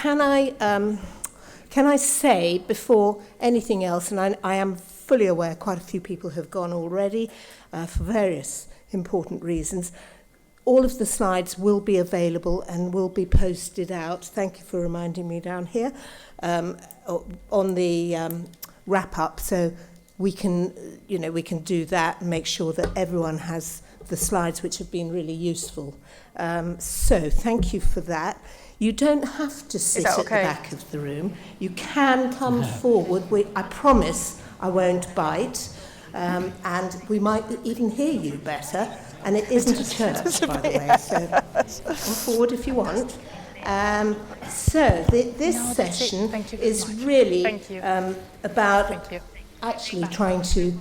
can I say before anything else, and I am fully aware quite a few people have gone already for various important reasons, all of the slides will be available and will be posted out. Thank you for reminding me down here on the wrap-up, so we can do that and make sure that everyone has the slides, which have been really useful. So thank you for that. You don't have to sit at the back of the room. You can come forward. I promise I won't bite, and we might even hear you better. And it isn't a church, by the way, so come forward if you want. This session is really about actually trying to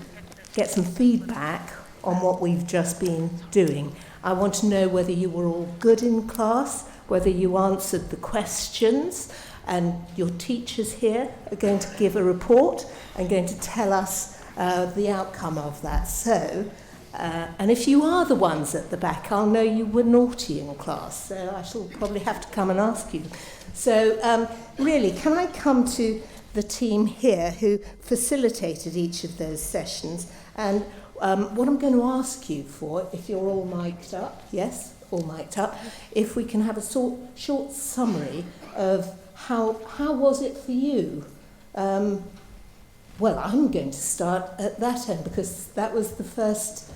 get some feedback on what we've just been doing. I want to know whether you were all good in class, whether you answered the questions, and your teachers here are going to give a report and going to tell us the outcome of that. So, and if you are the ones at the back, I'll know you were naughty in class, so I shall probably have to come and ask you. So really, can I come to the team here who facilitated each of those sessions? And what I'm going to ask you for, if you're all mic'd up, yes, all mic'd up, if we can have a short summary of how was it for you? Well, I'm going to start at that end because that was the first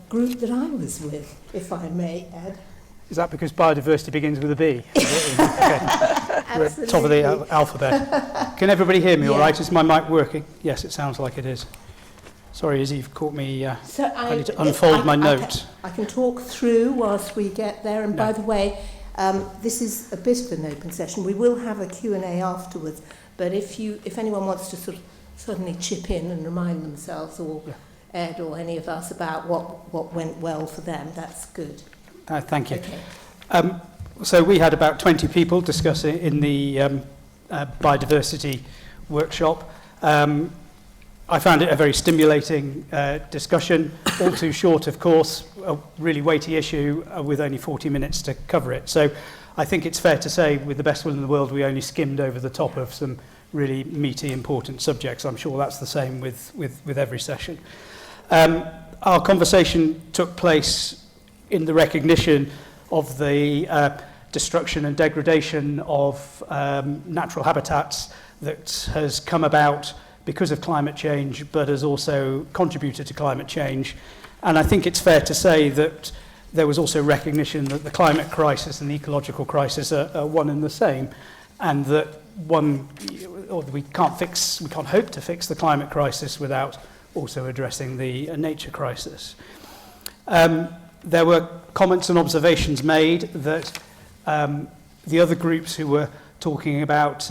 group that I was with, if I may, Ed. Is that because biodiversity begins with a B? Okay. We're at the top of the alphabet. Can everybody hear me all right? Is my mic working? Yes, it sounds like it is. Sorry, Izzy, you've caught me. I need to unfold my note. I can talk through whilst we get there. And by the way, this is a bit of an open session. We will have a Q&A afterwards. But if anyone wants to sort of suddenly chip in and remind themselves, or Ed or any of us, about what went well for them, that's good. Thank you. Okay. So we had about 20 people discussing in the biodiversity workshop. I found it a very stimulating discussion, all too short, of course, a really weighty issue with only 40 minutes to cover it. So I think it's fair to say, with the best will in the world, we only skimmed over the top of some really meaty, important subjects. I'm sure that's the same with every session. Our conversation took place in the recognition of the destruction and degradation of natural habitats that has come about because of climate change, but has also contributed to climate change. And I think it's fair to say that there was also recognition that the climate crisis and the ecological crisis are one and the same, and that we can't hope to fix the climate crisis without also addressing the nature crisis. There were comments and observations made that the other groups who were talking about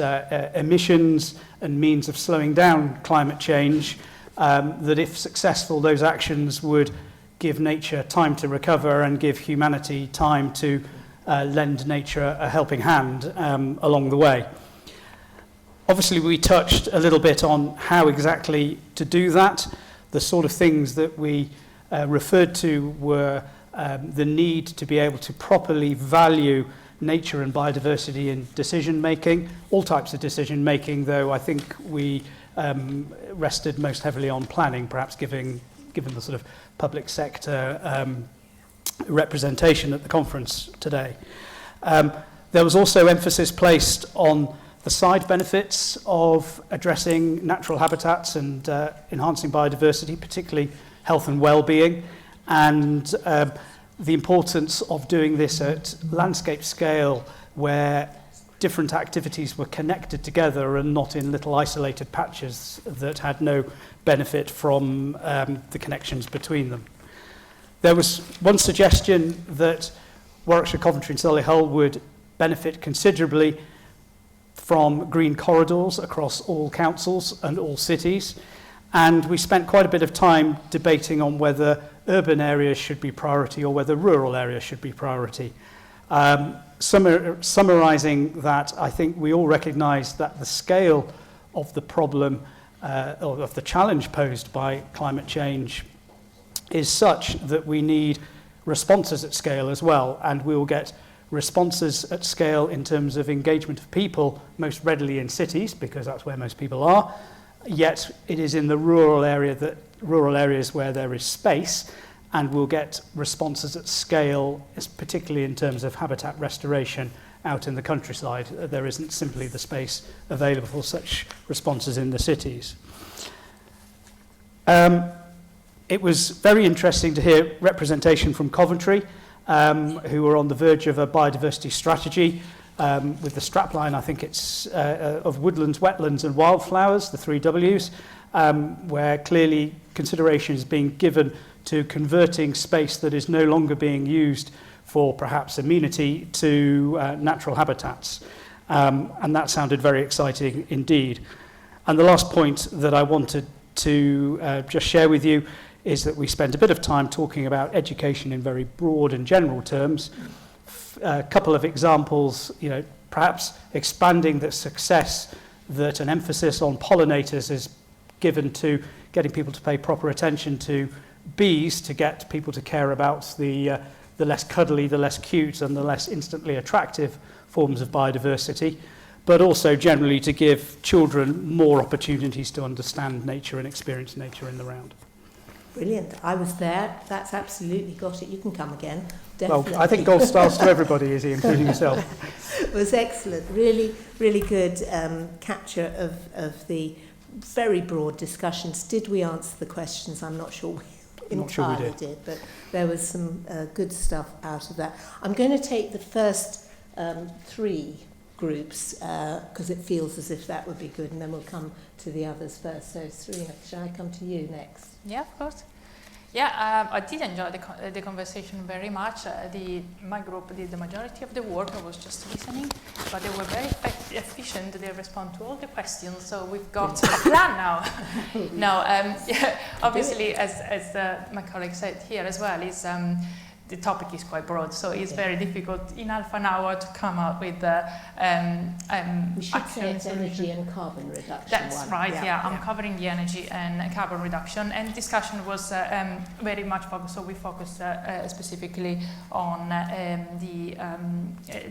emissions and means of slowing down climate change, that if successful, those actions would give nature time to recover and give humanity time to lend nature a helping hand along the way. Obviously, we touched a little bit on how exactly to do that. The sort of things that we referred to were the need to be able to properly value nature and biodiversity in decision-making, all types of decision-making, though I think we rested most heavily on planning, perhaps given the sort of public sector representation at the conference today. There was also emphasis placed on the side benefits of addressing natural habitats and enhancing biodiversity, particularly health and well-being, and the importance of doing this at landscape scale, where different activities were connected together and not in little isolated patches that had no benefit from the connections between them. There was one suggestion that Warwickshire, Coventry and Solihull would benefit considerably from green corridors across all councils and all cities, and we spent quite a bit of time debating on whether urban areas should be priority or whether rural areas should be priority. Summarising that, I think we all recognise that the scale of the problem or of the challenge posed by climate change is such that we need responses at scale as well, and we will get responses at scale in terms of engagement of people most readily in cities, because that's where most people are, yet it is in the rural areas where there is space, and we'll get responses at scale, particularly in terms of habitat restoration out in the countryside. There isn't simply the space available for such responses in the cities. It was very interesting to hear representation from Coventry, who were on the verge of a biodiversity strategy with the strapline, I think it's of woodlands, wetlands and wildflowers, the 3 Ws, where clearly consideration is being given to converting space that is no longer being used for perhaps amenity to natural habitats. And that sounded very exciting indeed. And the last point that I wanted to just share with you is that we spent a bit of time talking about education in very broad and general terms. A couple of examples, perhaps expanding the success that an emphasis on pollinators is given to getting people to pay proper attention to bees, to get people to care about the less cuddly, the less cute and the less instantly attractive forms of biodiversity, but also generally to give children more opportunities to understand nature and experience nature in the round. Brilliant. I was there. That's absolutely got it. You can come again. Definitely. Well, I think gold stars to everybody, Izzy, including yourself. It was excellent. Really, really good capture of the very broad discussions. Did we answer the questions? I'm not sure we entirely did, but there was some good stuff out of that. I'm going to take the first 3 groups because it feels as if that would be good, and then we'll come to the others first. So, Serena, shall I come to you next? Yeah, of course. Yeah, I did enjoy the conversation very much. My group did the majority of the work. I was just listening, but they were very efficient. They respond to all the questions, so we've got a plan now. Yeah, obviously, as my colleague said here as well, is the topic is quite broad, so it's very difficult in half an hour to come up with we should say it's energy and carbon reduction. That's one. right, yeah. I'm covering the energy and carbon reduction, and discussion was very much focused, so we focused specifically on the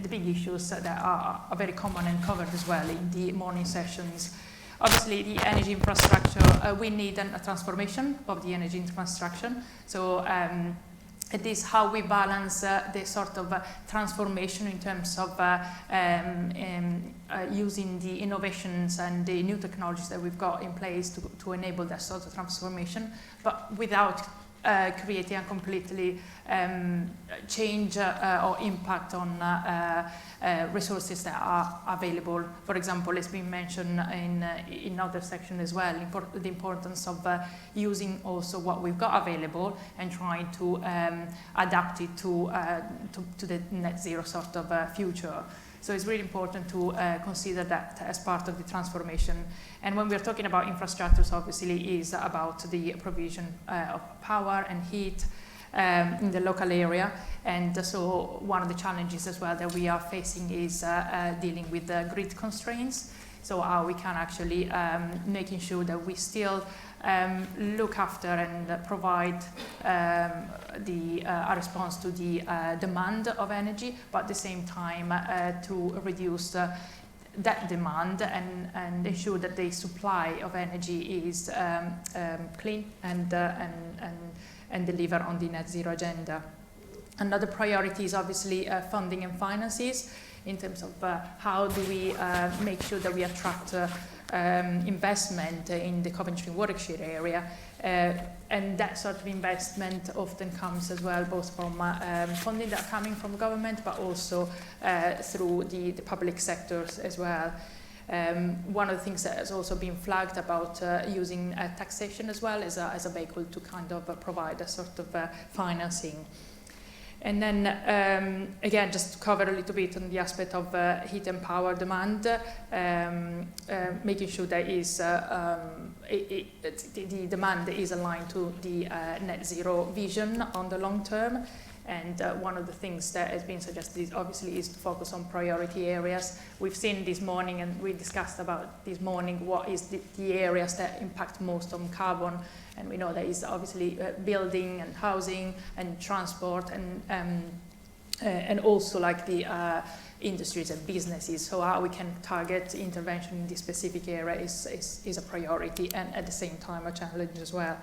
big issues that are very common and covered as well in the morning sessions. Obviously, the energy infrastructure, we need a transformation of the energy infrastructure. So it is how we balance the sort of transformation in terms of using the innovations and the new technologies that we've got in place to enable that sort of transformation, but without creating a completely change or impact on resources that are available. For example, it's been mentioned in other section as well, the importance of using also what we've got available and trying to adapt it to the net zero sort of future. So it's really important to consider that as part of the transformation. And when we're talking about infrastructures, obviously it is about the provision of power and heat in the local area. And so one of the challenges as well that we are facing is dealing with the grid constraints. So how we can actually making sure that we still look after and provide a response to the demand of energy, but at the same time to reduce that demand and ensure that the supply of energy is clean and deliver on the net zero agenda. Another priority is obviously funding and finances in terms of how do we make sure that we attract investment in the Coventry and Warwickshire area, and that sort of investment often comes as well both from funding that are coming from government, but also through the public sectors as well. One of the things that has also been flagged about using taxation as well as a vehicle to kind of provide a sort of financing. And then, again, just to cover a little bit on the aspect of heat and power demand, making sure that the demand is aligned to the net zero vision on the long term. And one of the things that has been suggested obviously is to focus on priority areas. We've seen this morning, and we discussed about this morning, what is the areas that impact most on carbon. And we know that is obviously building and housing and transport and and also like the industries and businesses. So how we can target intervention in this specific area is a priority, and at the same time a challenge as well.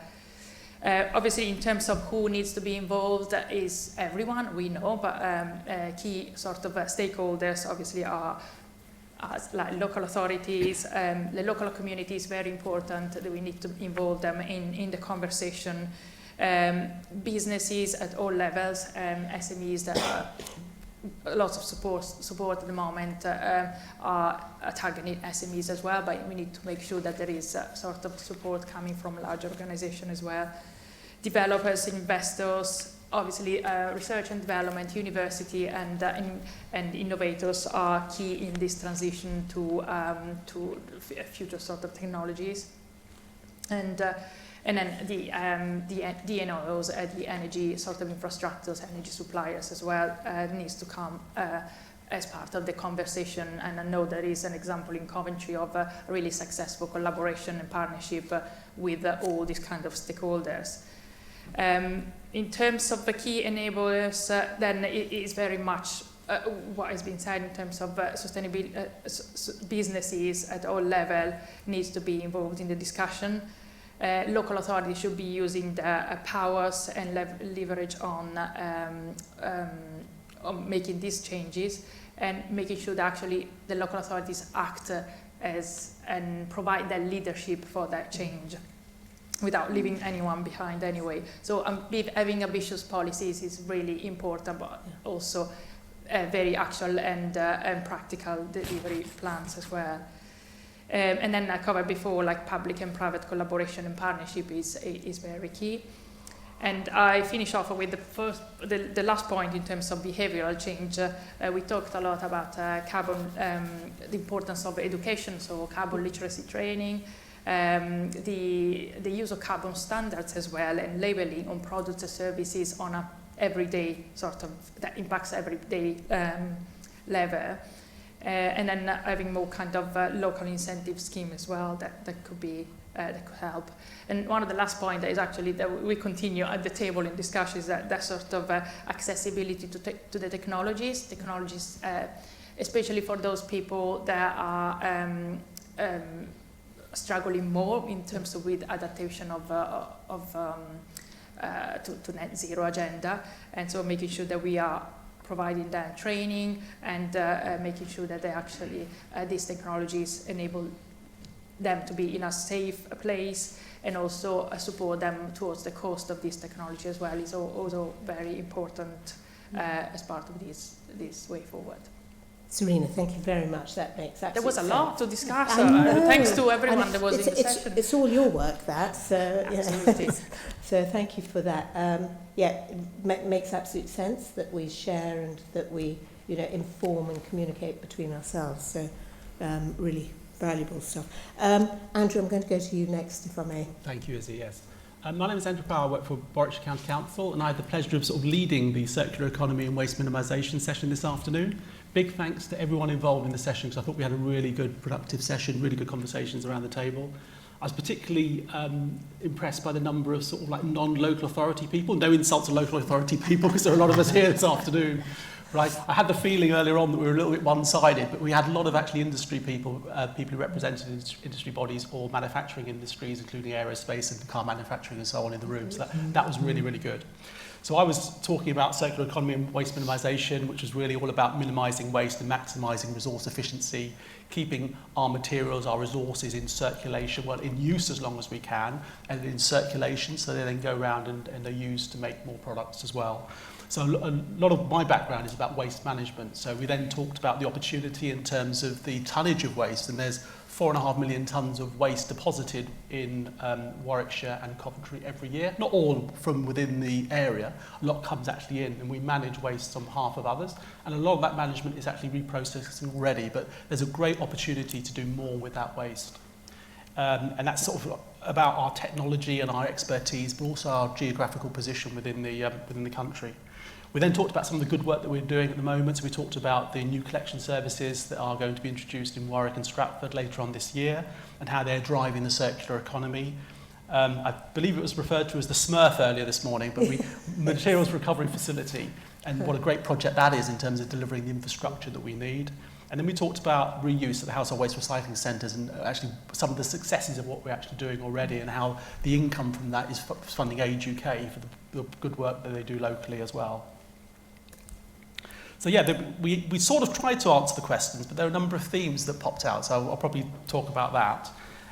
Obviously, in terms of who needs to be involved, is everyone, we know, but key sort of stakeholders obviously are like local authorities. The local community is very important, that we need to involve them in the conversation. Businesses at all levels, SMEs that are lots of support at the moment are targeting SMEs as well, but we need to make sure that there is sort of support coming from large organizations as well. Developers, investors, obviously research and development, university and innovators are key in this transition to future sort of technologies. And then the DNOs, the energy sort of infrastructures, energy suppliers as well, needs to come as part of the conversation. And I know there is an example in Coventry of a really successful collaboration and partnership with all these kind of stakeholders. In terms of the key enablers, then it is very much what has been said in terms of sustainability. Businesses at all levels needs to be involved in the discussion. Local authorities should be using the powers and leverage on making these changes, and making sure that actually the local authorities act as and provide that leadership for that change without leaving anyone behind anyway. So having ambitious policies is really important, but also very actual and practical delivery plans as well. And then I covered before, like public and private collaboration and partnership is very key. And I finish off with the last point in terms of behavioral change. We talked a lot about carbon, the importance of education, so carbon literacy training, the use of carbon standards as well, and labeling on products and services on a everyday sort of, that impacts everyday level. And then having more kind of local incentive scheme as well that could be that could help. And one of the last points is actually that we continue at the table in discussions that sort of accessibility to the technologies, especially for those people that are struggling more in terms of with adaptation to net zero agenda, and so making sure that we are providing them training and making sure that they actually, these technologies enable them to be in a safe place, and also support them towards the cost of this technology as well is also very important as part of this way forward. Serena, thank you very much. That makes absolute sense. There was a lot to discuss. Thanks to everyone that was in the session. It's all your work, that. So, absolutely. So thank you for that. It makes absolute sense that we share and that we, inform and communicate between ourselves. So, really valuable stuff. Andrew, I'm going to go to you next, if I may. Thank you, Izzy. Yes. My name is Andrew Power. I work for Warwickshire County Council, and I had the pleasure of sort of leading the circular economy and waste minimisation session this afternoon. Big thanks to everyone involved in the session, because I thought we had a really good, productive session, really good conversations around the table. I was particularly impressed by the number of sort of like non-local authority people. No insult to local authority people, because there are a lot of us here this afternoon. Right. I had the feeling earlier on that we were a little bit one-sided, but we had a lot of actually industry people, people who represented industry bodies or manufacturing industries, including aerospace and car manufacturing and so on in the room. So that was really, really good. So I was talking about circular economy and waste minimisation, which was really all about minimising waste and maximising resource efficiency, keeping our materials, our resources in circulation, well, in use as long as we can, and in circulation so they then go around and are used to make more products as well. So a lot of my background is about waste management. So we then talked about the opportunity in terms of the tonnage of waste, and there's 4.5 million tonnes of waste deposited in Warwickshire and Coventry every year. Not all from within the area. A lot comes actually in, and we manage waste on behalf of others. And a lot of that management is actually reprocessing already, but there's a great opportunity to do more with that waste. And that's sort of about our technology and our expertise, but also our geographical position within the country. We then talked about some of the good work that we're doing at the moment. So we talked about the new collection services that are going to be introduced in Warwick and Stratford later on this year, and how they're driving the circular economy. I believe it was referred to as the Smurf earlier this morning, but materials recovery facility, and what a great project that is in terms of delivering the infrastructure that we need. And then we talked about reuse at the household waste recycling centres, and actually some of the successes of what we're actually doing already, and how the income from that is funding Age UK for the good work that they do locally as well. So yeah, we sort of tried to answer the questions, but there are a number of themes that popped out, so I'll probably talk about that.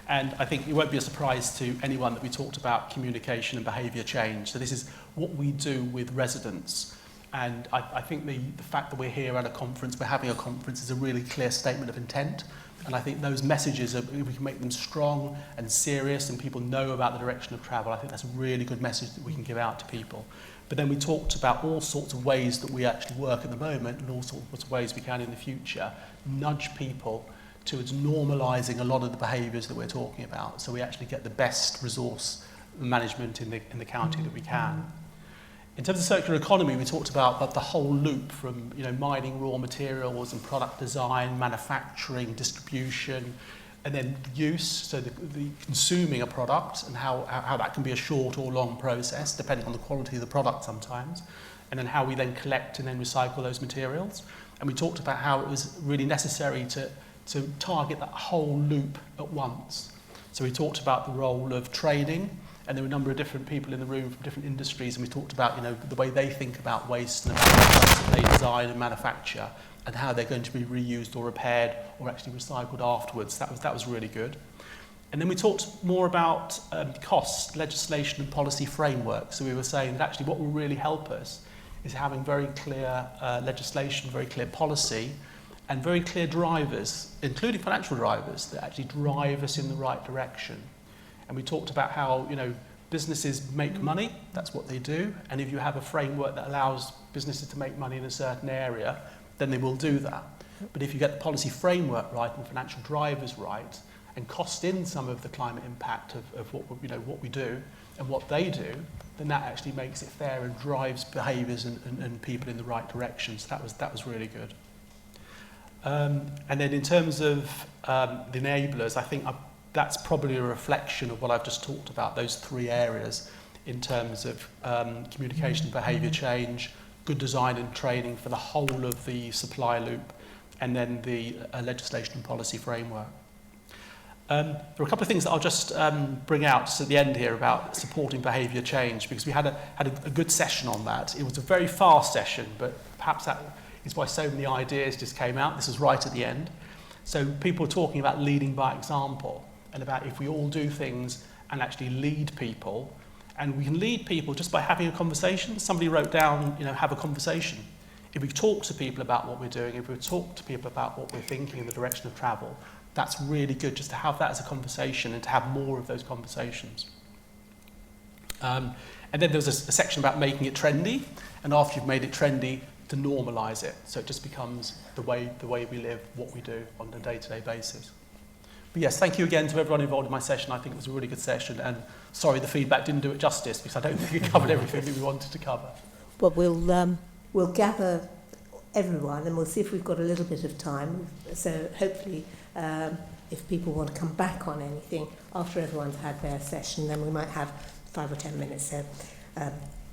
And I think it won't be a surprise to anyone that we talked about communication and behaviour change. So this is what we do with residents. And I think the fact that we're here at a conference, we're having a conference, is a really clear statement of intent. And I think those messages, if we can make them strong and serious and people know about the direction of travel, I think that's a really good message that we can give out to people. But then we talked about all sorts of ways that we actually work at the moment, and all sorts of ways we can in the future nudge people towards normalising a lot of the behaviours that we're talking about, so we actually get the best resource management in the county that we can. In terms of circular economy, we talked about the whole loop from mining raw materials and product design, manufacturing, distribution, and then use, so the consuming a product, and how that can be a short or long process, depending on the quality of the product sometimes, and then how we then collect and then recycle those materials. And we talked about how it was really necessary to target that whole loop at once. So we talked about the role of training, and there were a number of different people in the room from different industries, and we talked about the way they think about waste and about the products that they design and manufacture, and how they're going to be reused or repaired or actually recycled afterwards. That was really good. And then we talked more about cost, legislation and policy framework. So we were saying that actually what will really help us is having very clear legislation, very clear policy, and very clear drivers, including financial drivers, that actually drive us in the right direction. And we talked about how businesses make money, that's what they do, and if you have a framework that allows businesses to make money in a certain area, then they will do that. But if you get the policy framework right and financial drivers right, and cost in some of the climate impact of what we do and what they do, then that actually makes it fair and drives behaviours and people in the right direction. So that was really good. And then in terms of the enablers, I think that's probably a reflection of what I've just talked about, those three areas in terms of communication, behaviour change, good design and training for the whole of the supply loop, and then the legislation and policy framework. There are a couple of things that I'll just bring out just at the end here about supporting behaviour change, because we had a good session on that. It was a very fast session, but perhaps that is why so many ideas just came out. This was right at the end. So people were talking about leading by example, and about if we all do things and actually lead people, and we can lead people just by having a conversation. Somebody wrote down, have a conversation. If we talk to people about what we're doing, if we talk to people about what we're thinking in the direction of travel, that's really good just to have that as a conversation and to have more of those conversations. And then there was a section about making it trendy, and after you've made it trendy, to normalise it, so it just becomes the way we live, what we do on a day-to-day basis. But yes, thank you again to everyone involved in my session. I think it was a really good session, and sorry the feedback didn't do it justice, because I don't think it covered everything that we wanted to cover. Well, we'll gather everyone, and we'll see if we've got a little bit of time. So hopefully, if people want to come back on anything after everyone's had their session, then we might have 5 or 10 minutes. So,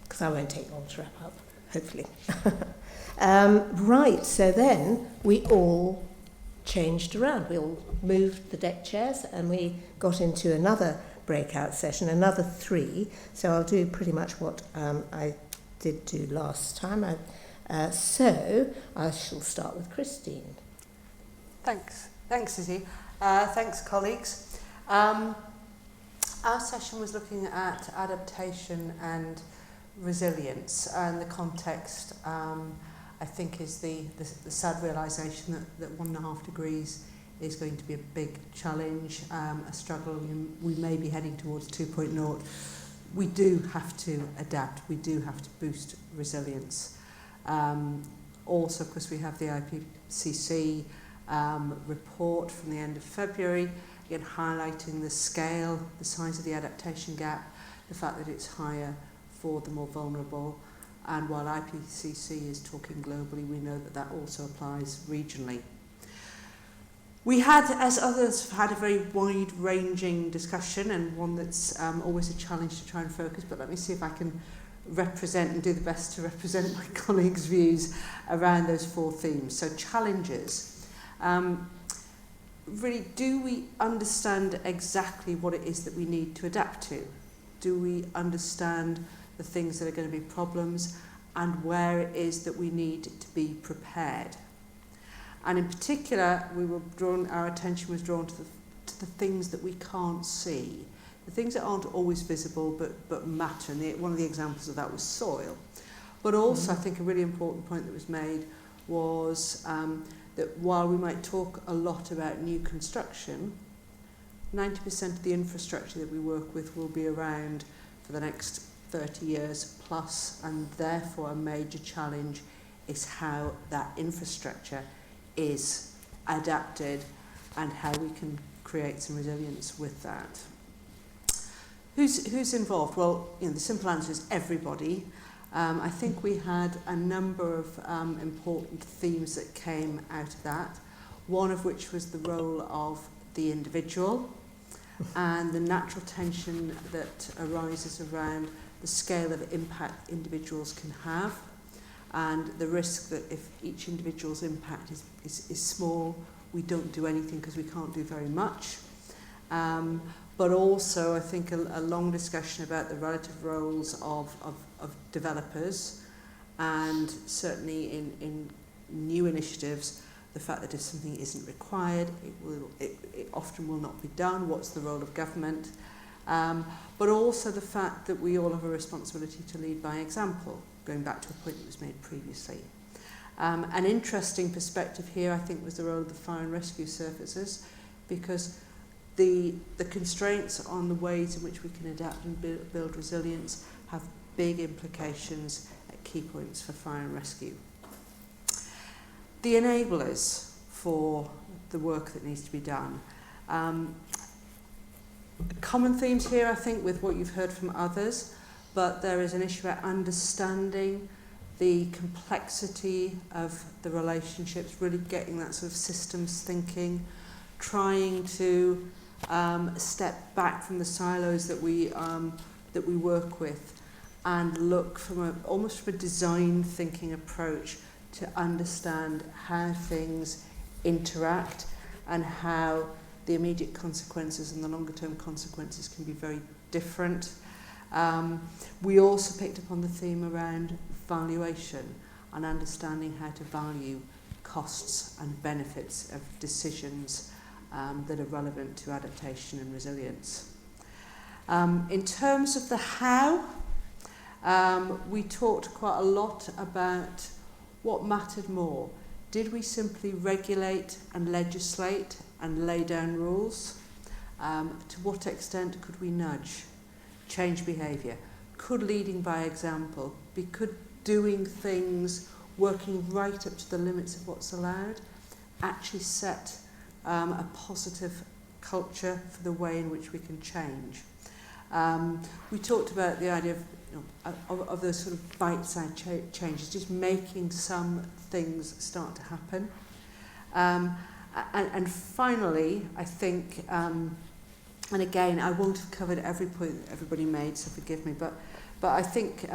because I won't take long to wrap up, hopefully. Right. So then we all changed around. We all moved the deck chairs, and we got into another breakout session, another 3. So I'll do pretty much what I did do last time. So I shall start with Christine. Thanks, Izzy. Thanks, colleagues. Our session was looking at adaptation and resilience, and the context, I think, is the sad realisation that 1.5 degrees is going to be a big challenge, a struggle. We may be heading towards 2.0. We do have to adapt. We do have to boost resilience. Also, of course, we have the IPCC report from the end of February, again highlighting the scale, the size of the adaptation gap, the fact that it's higher for the more vulnerable. And while IPCC is talking globally, we know that also applies regionally. We had, as others, had a very wide-ranging discussion, and one that's always a challenge to try and focus, but let me see if I can represent and do the best to represent my colleagues' views around those 4 themes. So challenges. Really, do we understand exactly what it is that we need to adapt to? Do we understand the things that are going to be problems and where it is that we need to be prepared? And in particular, our attention was drawn to the things that we can't see, the things that aren't always visible but matter. And one of the examples of that was soil. But also, I think a really important point that was made was that while we might talk a lot about new construction, 90% of the infrastructure that we work with will be around for the next 30 years plus, and therefore a major challenge is how that infrastructure is adapted and how we can create some resilience with that. Who's involved? Well, the simple answer is everybody. I think we had a number of important themes that came out of that, one of which was the role of the individual and the natural tension that arises around the scale of impact individuals can have, and the risk that if each individual's impact is small, we don't do anything because we can't do very much. But also, I think, a long discussion about the relative roles of developers, and certainly in new initiatives, the fact that if something isn't required, it often will not be done. What's the role of government? But also the fact that we all have a responsibility to lead by example, going back to a point that was made previously. An interesting perspective here, I think, was the role of the fire and rescue services, because the constraints on the ways in which we can adapt and build resilience have big implications at key points for fire and rescue. The enablers for the work that needs to be done. Common themes here, I think, with what you've heard from others, but there is an issue about understanding the complexity of the relationships, really getting that sort of systems thinking, trying to step back from the silos that we work with and look from almost from a design thinking approach to understand how things interact and how the immediate consequences and the longer term consequences can be very different. We also picked up on the theme around valuation and understanding how to value costs and benefits of decisions that are relevant to adaptation and resilience. In terms of the how, we talked quite a lot about what mattered more. Did we simply regulate and legislate and lay down rules? To what extent could we nudge, change behaviour? Could leading by example be doing things, working right up to the limits of what's allowed, actually set a positive culture for the way in which we can change? We talked about the idea of those sort of bite-sized changes, just making some things start to happen. And finally, I think, and again, I won't have covered every point that everybody made, so forgive me, but I think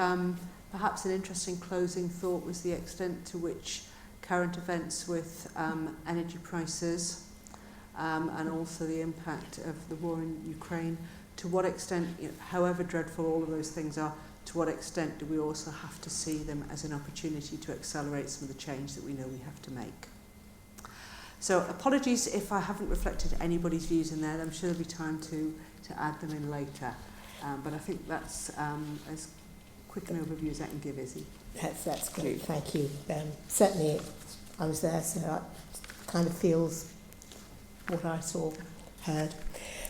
perhaps an interesting closing thought was the extent to which current events with energy prices and also the impact of the war in Ukraine, to what extent, however dreadful all of those things are, to what extent do we also have to see them as an opportunity to accelerate some of the change that we know we have to make? So apologies if I haven't reflected anybody's views in there. I'm sure there'll be time to add them in later. But I think that's as quick an overview as I can give, Izzy. That's great, thank you. Certainly I was there, so it kind of feels what I saw, heard.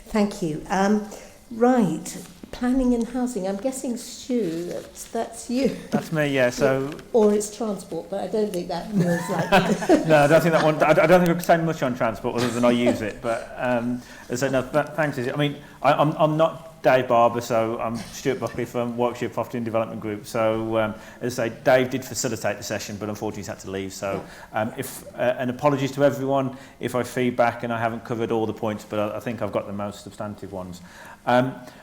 Thank you. Right, planning and housing. I'm guessing, Stu, that's you. That's me, yeah. So, or it's transport, but I don't think that feels like. No, I don't think that one. I don't think I could say much on transport other than I use it. But so no, thanks. I mean, I'm not Dave Barber, so I'm Stuart Buckley from Warwickshire Property and Development Group. So as I say, Dave did facilitate the session, but unfortunately he's had to leave. So and apologies to everyone if I feedback and I haven't covered all the points, but I think I've got the most substantive ones.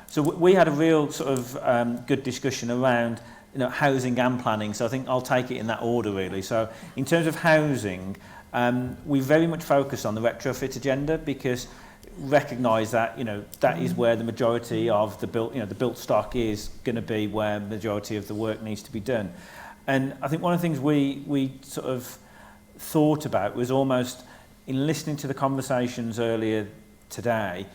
So we had a real sort of good discussion around housing and planning. So I think I'll take it in that order really. So in terms of housing, we very much focus on the retrofit agenda because recognise that that is where the majority of the built stock is going to be, where the majority of the work needs to be done. And I think one of the things we sort of thought about was almost in listening to the conversations earlier today,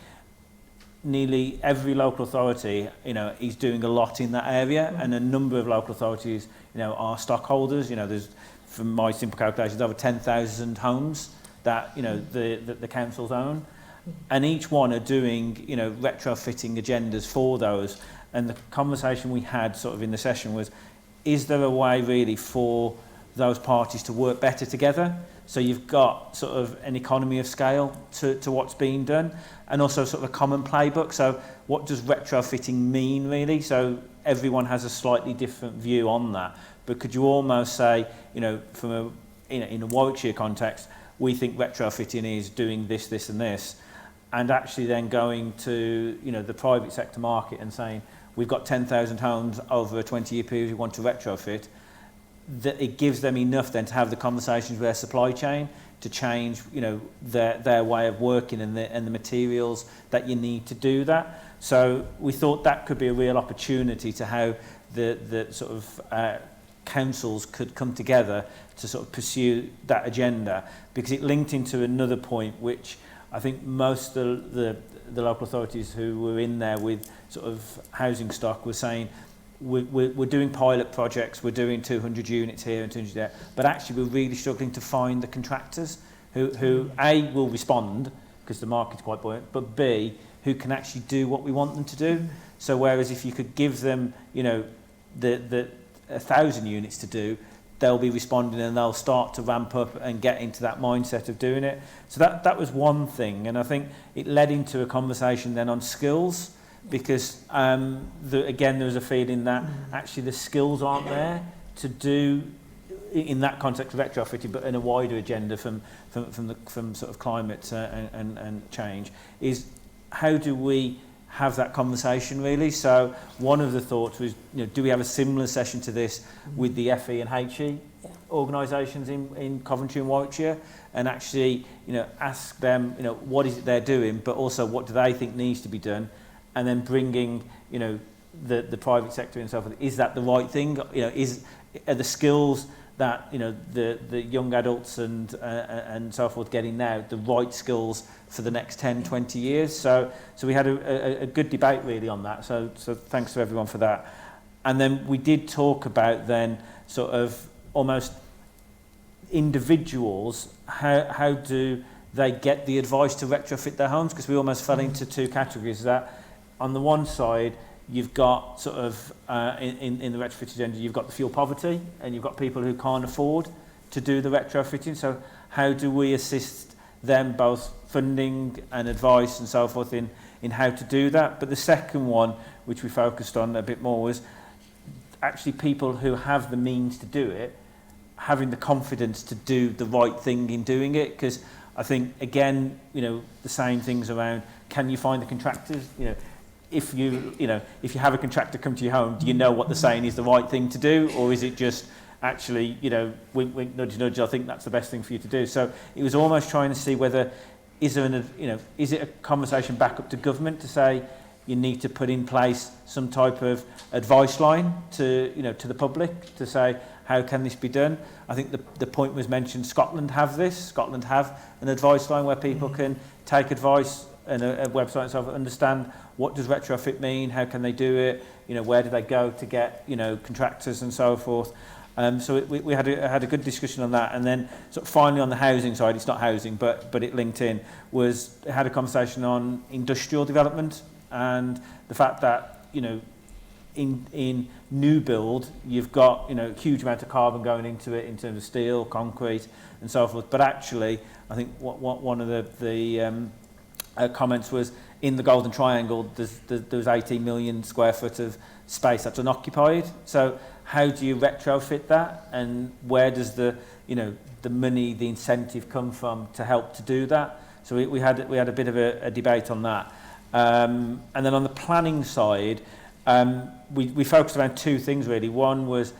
nearly every local authority is doing a lot in that area, and a number of local authorities are stockholders. There's, from my simple calculations, over 10,000 homes that the councils own. And each one are doing, retrofitting agendas for those. And the conversation we had sort of in the session was, is there a way really for those parties to work better together? So you've got sort of an economy of scale to what's being done, and also sort of a common playbook. So what does retrofitting mean really? So everyone has a slightly different view on that. But could you almost say, from a, in a Warwickshire context, we think retrofitting is doing this, this and this. And actually then going to the private sector market and saying we've got 10,000 homes over a 20-year period we want to retrofit, that it gives them enough then to have the conversations with their supply chain to change their way of working and the materials that you need to do that. So we thought that could be a real opportunity to how the sort of councils could come together to sort of pursue that agenda, because it linked into another point which I think most of the local authorities who were in there with sort of housing stock were saying, we're doing pilot projects, we're doing 200 units here and 200 there, but actually we're really struggling to find the contractors who A, will respond because the market's quite buoyant, but B, who can actually do what we want them to do. So whereas if you could give them, the 1,000 units to do, they'll be responding and they'll start to ramp up and get into that mindset of doing it. So that was one thing, and I think it led into a conversation then on skills, because again there was a feeling that actually the skills aren't there to do in that context of retrofitting, but in a wider agenda from sort of climate and change, is how do we have that conversation really. So one of the thoughts was, do we have a similar session to this with the FE and HE organisations in Coventry and Warwickshire, and actually ask them what is it they're doing, but also what do they think needs to be done, and then bringing the private sector and so forth. Is that the right thing? Are the skills that the young adults and so forth getting now the right skills for the next 10, 20 years? So we had a good debate really on that. So thanks to everyone for that. And then we did talk about then sort of almost individuals, how do they get the advice to retrofit their homes? Because we almost fell into two categories. That on the one side, you've got sort of, in the retrofit agenda, you've got the fuel poverty, and you've got people who can't afford to do the retrofitting. So how do we assist them, both funding and advice and so forth, in how to do that? But the second one, which we focused on a bit more, was actually people who have the means to do it, having the confidence to do the right thing in doing it. Because I think, again, the same things around, can you find the contractors? If you have a contractor come to your home, do you know what they're saying is the right thing to do, or is it just actually, wink, wink, nudge, nudge, I think that's the best thing for you to do? So it was almost trying to see whether, is it a conversation back up to government to say you need to put in place some type of advice line to the public to say, how can this be done? I think the point was mentioned, Scotland have this. Scotland have an advice line where people can take advice, and a website and so forth, understand what does retrofit mean, how can they do it, where do they go to get contractors and so forth. So we had a good discussion on that. And then sort of finally on the housing side, it's not housing, but it linked in, had a conversation on industrial development and the fact that in new build you've got huge amount of carbon going into it in terms of steel, concrete and so forth. But actually I think one of the comments was, in the Golden Triangle, there's 18 million square foot of space that's unoccupied. So how do you retrofit that, and where does the money, the incentive come from to help to do that? So we had a bit of a debate on that. And then on the planning side, we focused around two things really. One was,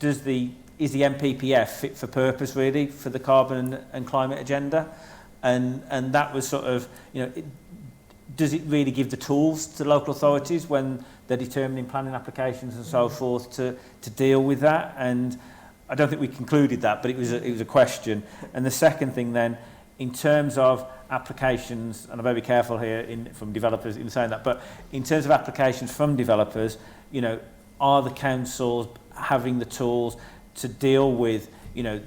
is the MPPF fit for purpose really for the carbon and climate agenda? And that was sort of, does it really give the tools to local authorities when they're determining planning applications and so forth to deal with that? And I don't think we concluded that, but it was a question. And the second thing then, in terms of applications, and I'm very careful here from developers in saying that, but in terms of applications from developers, are the councils having the tools to deal with,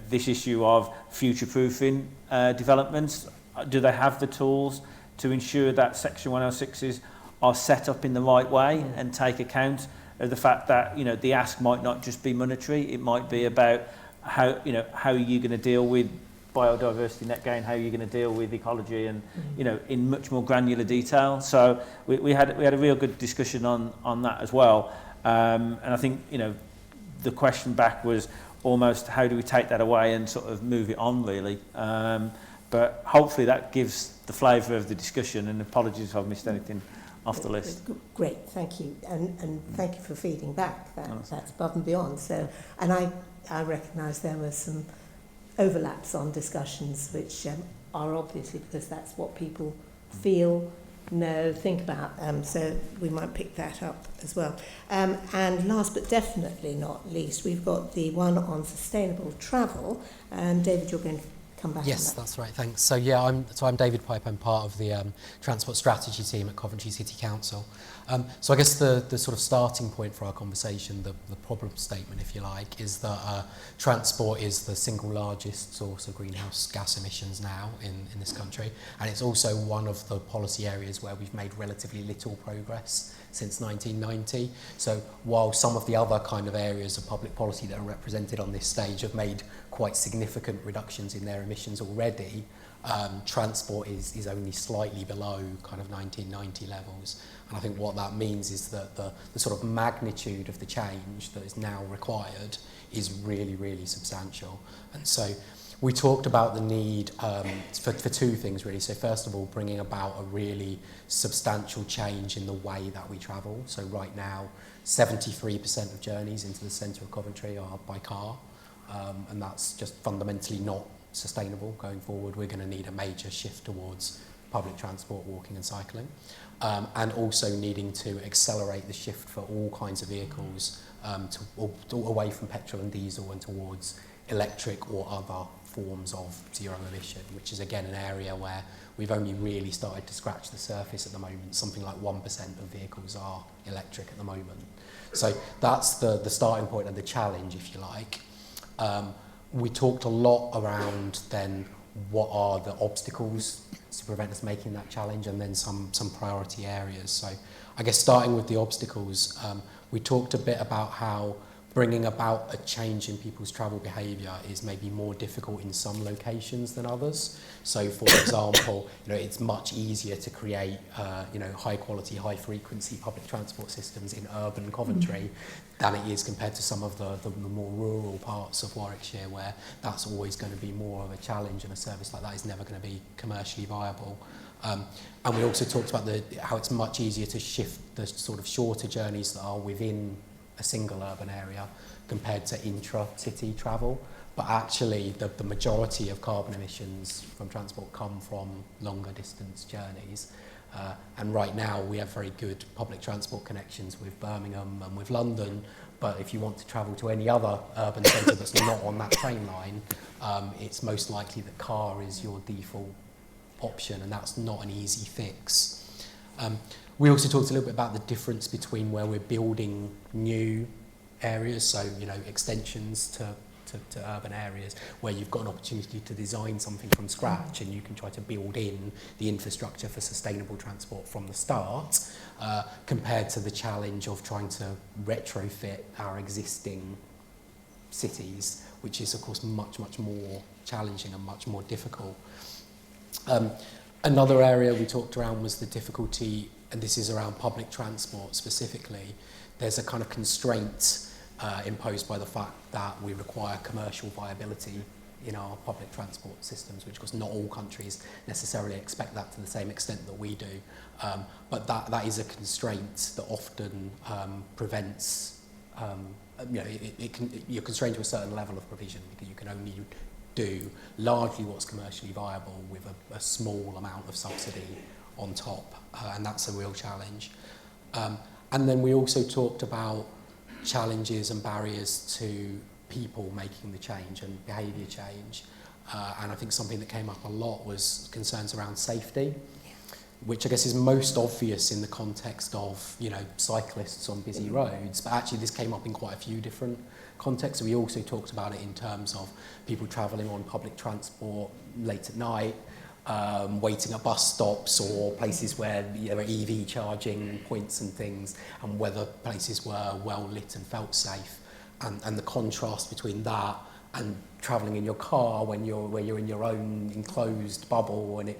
this issue of future-proofing developments? Do they have the tools to ensure that Section 106s are set up in the right way and take account of the fact that, the ask might not just be monetary, it might be about how are you going to deal with biodiversity net gain, how are you going to deal with ecology, and in much more granular detail. So we had a real good discussion on that as well, and I think the question back was almost how do we take that away and sort of move it on really, but hopefully that gives the flavour of the discussion, and apologies if I've missed anything off the list. Great, thank you, and thank you for feeding back. That's above and beyond. So, and I recognise there were some overlaps on discussions which are obviously because that's what people feel, know, think about. So we might pick that up as well. And last but definitely not least, we've got the one on sustainable travel. And David, you're going to come back. Yes, on that. that's right. Thanks. So yeah, I'm David Pipe. I'm part of the transport strategy team at Coventry City Council. So I guess the sort of starting point for our conversation, the problem statement, if you like, is that transport is the single largest source of greenhouse gas emissions now in this country, and it's also one of the policy areas where we've made relatively little progress since 1990. So while some of the other kind of areas of public policy that are represented on this stage have made quite significant reductions in their emissions already, transport is only slightly below kind of 1990 levels. And I think what that means is that the sort of magnitude of the change that is now required is really, really substantial. And so we talked about the need for two things really. So first of all, bringing about a really substantial change in the way that we travel. So right now, 73% of journeys into the centre of Coventry are by car, and that's just fundamentally not sustainable going forward. We're going to need a major shift towards public transport, walking and cycling, and also needing to accelerate the shift for all kinds of vehicles away from petrol and diesel and towards electric or other forms of zero emission, which is again an area where we've only really started to scratch the surface at the moment. Something like 1% of vehicles are electric at the moment. So that's the starting point and the challenge, if you like. We talked a lot around then what are the obstacles to prevent us making that challenge, and then some priority areas. So I guess starting with the obstacles, we talked a bit about how bringing about a change in people's travel behaviour is maybe more difficult in some locations than others. So for example, it's much easier to create high quality, high frequency public transport systems in urban Coventry than it is compared to some of the more rural parts of Warwickshire, where that's always going to be more of a challenge, and a service like that is never going to be commercially viable. And we also talked about how it's much easier to shift the sort of shorter journeys that are within a single urban area compared to intra-city travel. But actually, the majority of carbon emissions from transport come from longer distance journeys. And right now, we have very good public transport connections with Birmingham and with London. But if you want to travel to any other urban centre that's not on that train line, it's most likely that car is your default option, and that's not an easy fix. We also talked a little bit about the difference between where we're building new areas, so extensions to urban areas, where you've got an opportunity to design something from scratch and you can try to build in the infrastructure for sustainable transport from the start, compared to the challenge of trying to retrofit our existing cities, which is of course much more challenging and much more difficult. Another area we talked around was the difficulty, and this is around public transport specifically. There's a kind of constraint imposed by the fact that we require commercial viability in our public transport systems, which of course not all countries necessarily expect that to the same extent that we do. But that is a constraint that often prevents, you're constrained to a certain level of provision because you can only do largely what's commercially viable with a small amount of subsidy on top, and that's a real challenge. And then we also talked about challenges and barriers to people making the change and behaviour change. And I think something that came up a lot was concerns around safety, which I guess is most obvious in the context of, cyclists on busy roads. But actually this came up in quite a few different contexts. We also talked about it in terms of people travelling on public transport late at night, waiting at bus stops or places where there are EV charging points and things, and whether places were well lit and felt safe. And the contrast between that and travelling in your car when you're in your own enclosed bubble and it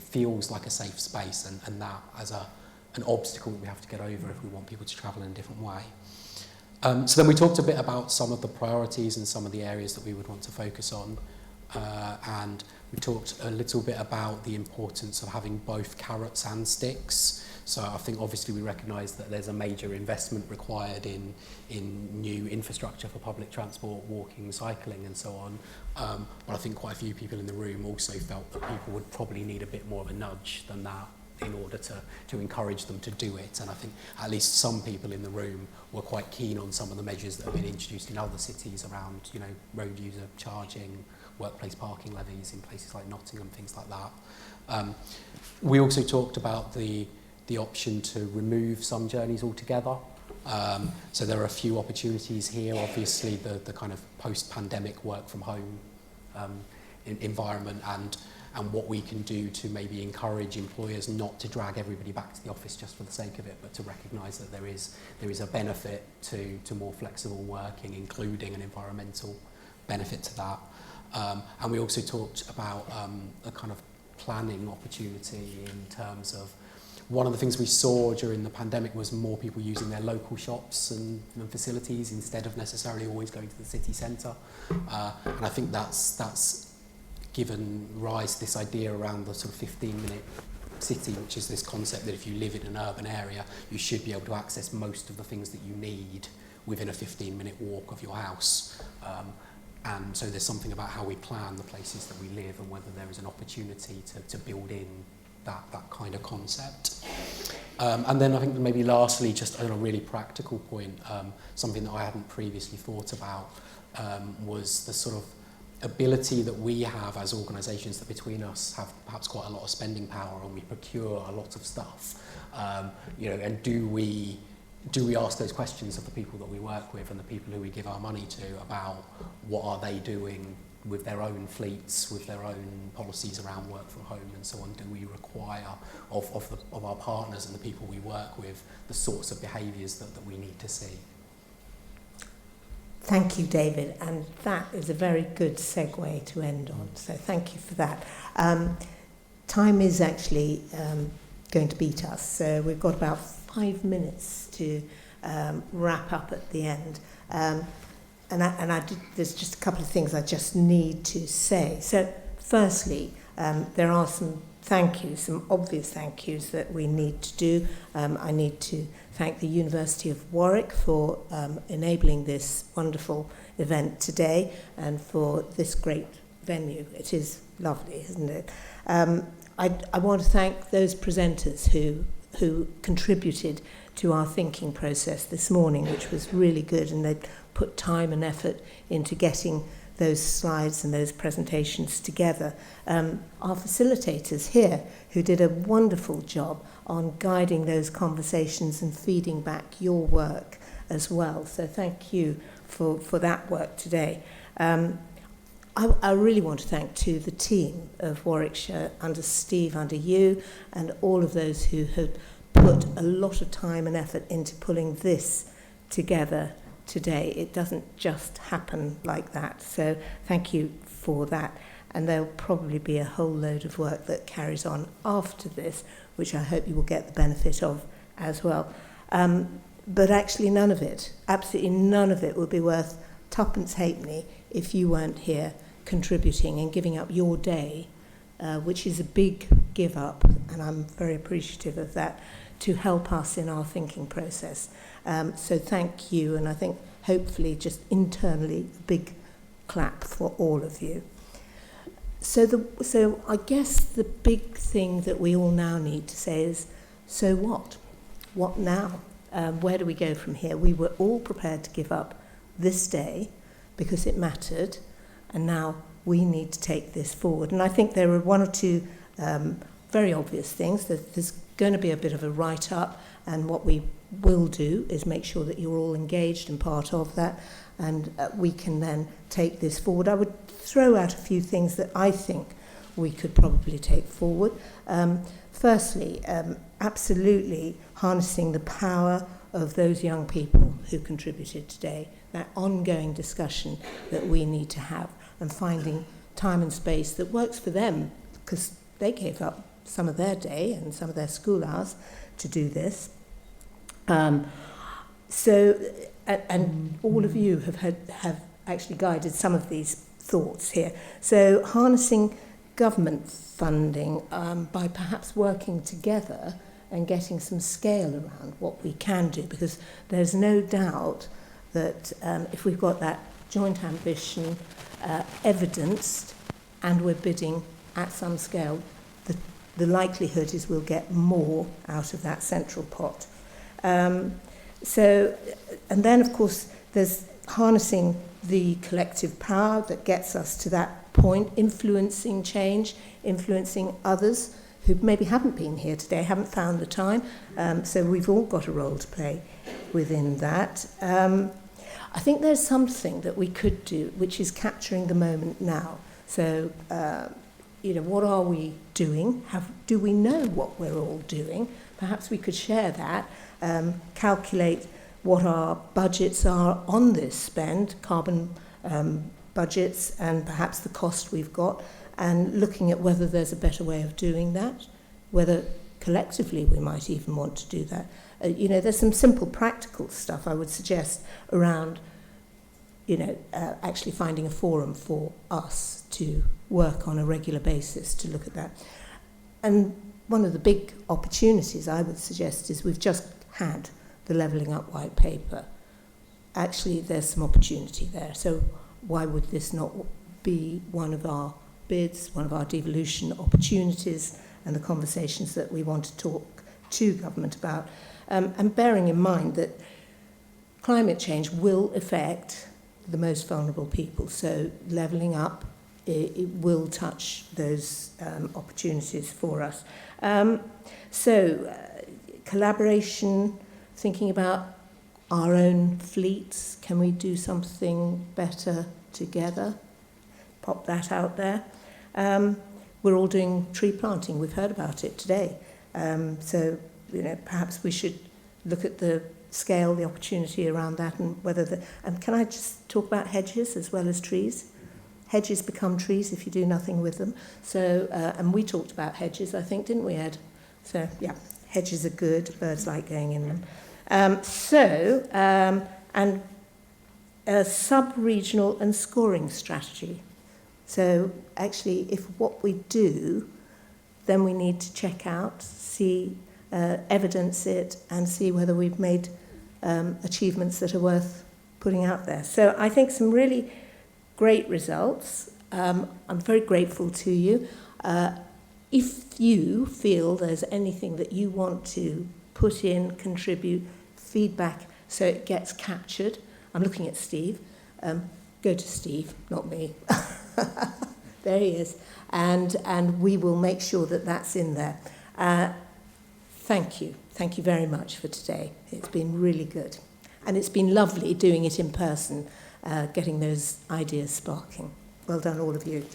feels like a safe space, and that as an obstacle that we have to get over if we want people to travel in a different way. So then we talked a bit about some of the priorities and some of the areas that we would want to focus on, and we talked a little bit about the importance of having both carrots and sticks. So I think obviously we recognise that there's a major investment required in new infrastructure for public transport, walking, cycling and so on. But I think quite a few people in the room also felt that people would probably need a bit more of a nudge than that in order to encourage them to do it. And I think at least some people in the room were quite keen on some of the measures that have been introduced in other cities around, road user charging, workplace parking levies in places like Nottingham, things like that. We also talked about the option to remove some journeys altogether. So there are a few opportunities here. Obviously, the kind of post-pandemic work from home environment and what we can do to maybe encourage employers not to drag everybody back to the office just for the sake of it, but to recognise that there is a benefit to more flexible working, including an environmental benefit to that. And we also talked about a kind of planning opportunity in terms of one of the things we saw during the pandemic was more people using their local shops and facilities instead of necessarily always going to the city centre. And I think that's given rise to this idea around the sort of 15-minute city, which is this concept that if you live in an urban area, you should be able to access most of the things that you need within a 15-minute walk of your house. And so there's something about how we plan the places that we live and whether there is an opportunity to build in that kind of concept. And then I think maybe lastly, just on a really practical point, something that I hadn't previously thought about was the sort of ability that we have as organisations that between us have perhaps quite a lot of spending power and we procure a lot of stuff. And do we ask those questions of the people that we work with and the people who we give our money to about what are they doing with their own fleets, with their own policies around work from home and so on? Do we require of our partners and the people we work with the sorts of behaviours that we need to see? Thank you, David, and that is a very good segue to end on, so thank you for that. Time is actually going to beat us, so we've got about 5 minutes to wrap up at the end. There's just a couple of things I just need to say. So firstly, there are some thank yous, some obvious thank yous that we need to do. I need to thank the University of Warwick for enabling this wonderful event today and for this great venue. It is lovely, isn't it? I want to thank those presenters who contributed to our thinking process this morning, which was really good, and they put time and effort into getting those slides and those presentations together. Our facilitators here, who did a wonderful job on guiding those conversations and feeding back your work as well. So thank you for that work today. I really want to thank too the team of Warwickshire, under Steve, under you, and all of those who had put a lot of time and effort into pulling this together today. It doesn't just happen like that. So thank you for that. And there'll probably be a whole load of work that carries on after this, which I hope you will get the benefit of as well. But actually none of it, absolutely none of it would be worth tuppence halfpenny if you weren't here contributing and giving up your day, which is a big give up, and I'm very appreciative of that, to help us in our thinking process. So thank you, and I think hopefully just internally a big clap for all of you. So I guess the big thing that we all now need to say is, so what? What now? Where do we go from here? We were all prepared to give up this day because it mattered, and now we need to take this forward. And I think there are one or two very obvious things. There's going to be a bit of a write-up, and what we will do is make sure that you're all engaged and part of that, and we can then take this forward. I would throw out a few things that I think we could probably take forward. Firstly, absolutely harnessing the power of those young people who contributed today, that ongoing discussion that we need to have, and finding time and space that works for them, because they gave up some of their day and some of their school hours to do this. And all of you have actually guided some of these thoughts here. So harnessing government funding by perhaps working together and getting some scale around what we can do, because there's no doubt that if we've got that joint ambition evidenced and we're bidding at some scale, the likelihood is we'll get more out of that central pot. And then, of course, there's harnessing the collective power that gets us to that point, influencing change, influencing others who maybe haven't been here today, haven't found the time. So we've all got a role to play within that. I think there's something that we could do, which is capturing the moment now. So, what are we doing? Do we know what we're all doing? Perhaps we could share that, calculate what our budgets are on this spend, carbon budgets, and perhaps the cost we've got, and looking at whether there's a better way of doing that, whether collectively we might even want to do that. There's some simple practical stuff I would suggest around, actually finding a forum for us to work on a regular basis to look at that. And one of the big opportunities I would suggest is we've just had the Levelling Up white paper. Actually, there's some opportunity there. So why would this not be one of our bids, one of our devolution opportunities, and the conversations that we want to talk to government about? And bearing in mind that climate change will affect the most vulnerable people. So levelling up, it will touch those opportunities for us. Collaboration, thinking about our own fleets. Can we do something better together? Pop that out there. We're all doing tree planting. We've heard about it today. Perhaps we should look at the scale, the opportunity around that, and whether and can I just talk about hedges as well as trees? Hedges become trees if you do nothing with them. So, and we talked about hedges, I think, didn't we, Ed? So, yeah, hedges are good. Birds like going in them. And a sub-regional and scoring strategy. So, actually, if what we do, then we need to check out, see, evidence it, and see whether we've made achievements that are worth putting out there. So I think some really great results. I'm very grateful to you. If you feel there's anything that you want to put in, contribute, feedback so it gets captured, I'm looking at Steve. Go to Steve, not me. There he is. And we will make sure that that's in there. Thank you. Thank you very much for today. It's been really good. And it's been lovely doing it in person, getting those ideas sparking. Well done, all of you.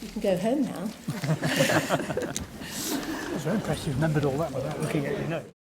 You can go home now. I was very impressed you remembered all that without looking at your notes.